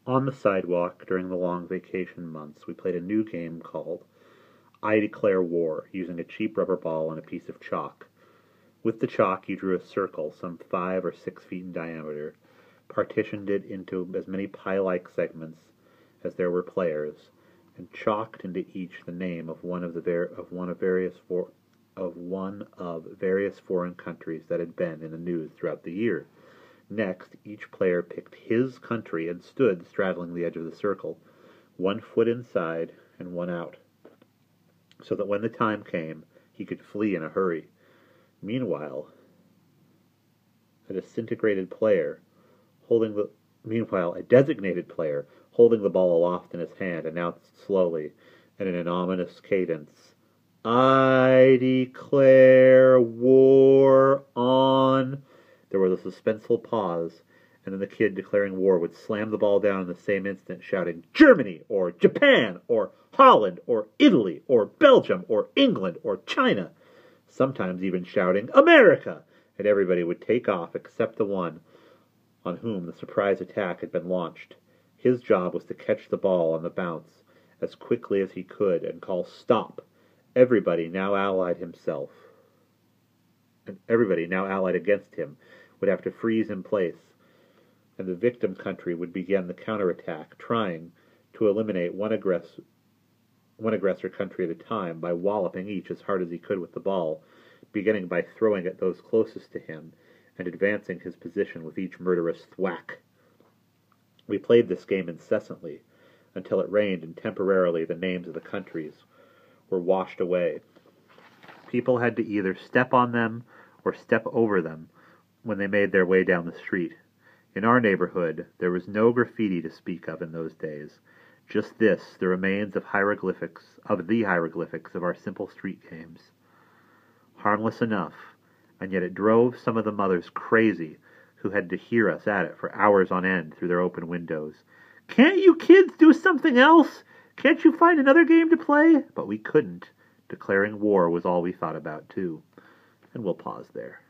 On the sidewalk during the long vacation months, we played a new game called I Declare War, using a cheap rubber ball and a piece of chalk. With the chalk, you drew a circle some 5 or 6 feet in diameter, partitioned it into as many pie-like segments as there were players, and chalked into each the name of one of various foreign countries that had been in the news throughout the year. Next, each player picked his country and stood straddling the edge of the circle, 1 foot inside and one out, so that when the time came, he could flee in a hurry. Meanwhile, a designated player holding the ball aloft in his hand announced slowly and in an ominous cadence, "I declare war on." There was a suspenseful pause, and then the kid declaring war would slam the ball down in the same instant, shouting, "Germany," or "Japan," or "Holland," or "Italy," or "Belgium," or "England," or "China," sometimes even shouting, "America," and everybody would take off except the one on whom the surprise attack had been launched. His job was to catch the ball on the bounce as quickly as he could and call "Stop." Everybody now allied against him would have to freeze in place, and the victim country would begin the counterattack, trying to eliminate one aggressor country at a time by walloping each as hard as he could with the ball, beginning by throwing at those closest to him and advancing his position with each murderous thwack. We played this game incessantly until it rained and temporarily the names of the countries were washed away. People had to either step on them or step over them when they made their way down the street. In our neighborhood, there was no graffiti to speak of in those days. Just this, the remains of the hieroglyphics of our simple street games. Harmless enough, and yet it drove some of the mothers crazy who had to hear us at it for hours on end through their open windows. "Can't you kids do something else? Can't you find another game to play?" But we couldn't. Declaring war was all we thought about, too. And we'll pause there.